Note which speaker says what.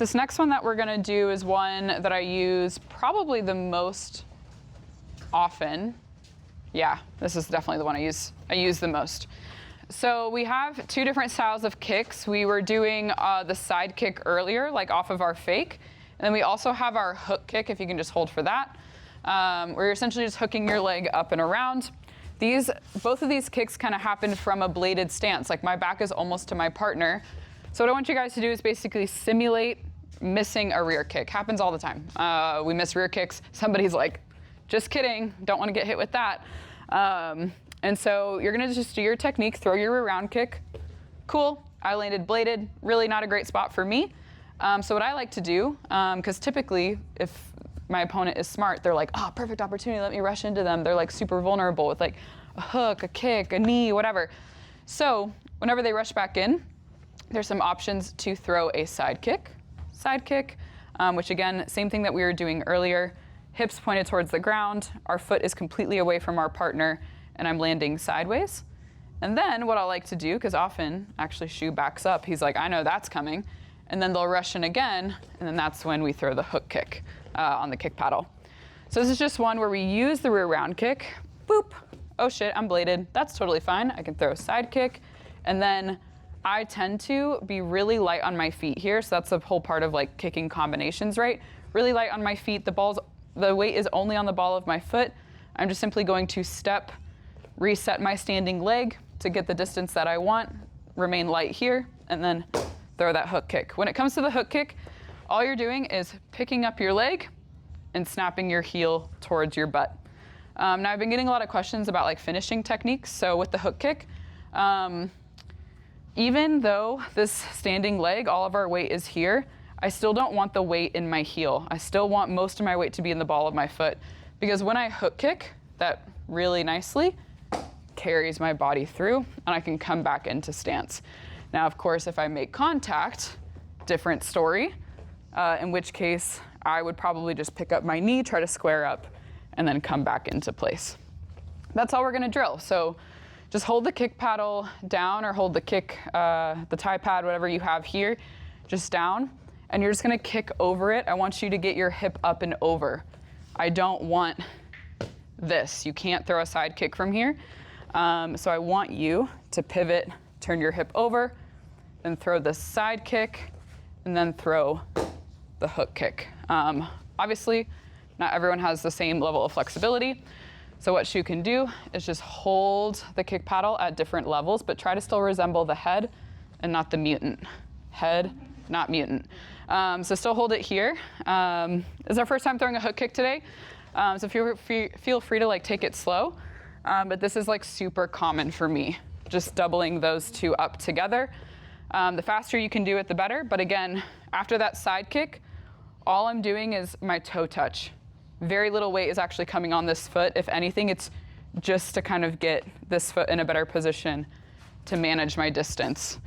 Speaker 1: This next one that we're gonna do is one that I use probably the most often. Yeah, this is definitely the one I use the most. So we have two different styles of kicks. We were doing the side kick earlier, like off of our fake. And then we also have our hook kick, if you can just hold for that. Where you're essentially just hooking your leg up and around. Both of these kicks kind of happen from a bladed stance. Like my back is almost to my partner. So what I want you guys to do is basically simulate missing a rear kick. Happens all the time. We miss rear kicks. Somebody's like, just kidding, don't want to get hit with that. And so you're gonna just do your technique, throw your rear round kick. Cool, I landed bladed, really not a great spot for me. So what I like to do, because typically if my opponent is smart, they're like, oh, perfect opportunity, let me rush into them. They're like super vulnerable with like a hook, a kick, a knee, whatever. So whenever they rush back in, there's some options to throw a side kick, which again, same thing that we were doing earlier. Hips pointed towards the ground, our foot is completely away from our partner, and I'm landing sideways. And then what I like to do, because often actually Shu backs up, he's like, I know that's coming. And then they'll rush in again, and then that's when we throw the hook kick on the kick paddle. So this is just one where we use the rear round kick, boop, oh shit, I'm bladed, that's totally fine. I can throw a side kick, and then I tend to be really light on my feet here, so that's a whole part of like kicking combinations, right? Really light on my feet, the weight is only on the ball of my foot. I'm just simply going to step, reset my standing leg to get the distance that I want, remain light here, and then throw that hook kick. When it comes to the hook kick, all you're doing is picking up your leg and snapping your heel towards your butt. Now I've been getting a lot of questions about like finishing techniques. So with the hook kick, even though this standing leg, all of our weight is here, I still don't want the weight in my heel. I still want most of my weight to be in the ball of my foot, because when I hook kick, that really nicely carries my body through and I can come back into stance. Now, of course, if I make contact, different story, in which case I would probably just pick up my knee, try to square up, and then come back into place. That's all we're gonna drill. So just hold the kick paddle down, or hold the kick, the tie pad, whatever you have here, just down, and you're just gonna kick over it. I want you to get your hip up and over. I don't want this. You can't throw a side kick from here. So I want you to pivot, turn your hip over, then throw the side kick, and then throw the hook kick. Obviously, not everyone has the same level of flexibility. So what Shu can do is just hold the kick paddle at different levels, but try to still resemble the head and not the mutant. Head, not mutant. So still hold it here. This is our first time throwing a hook kick today. So feel free to like take it slow. But this is like super common for me, just doubling those two up together. The faster you can do it, the better. But again, after that side kick, all I'm doing is my toe touch. Very little weight is actually coming on this foot. If anything, it's just to kind of get this foot in a better position to manage my distance.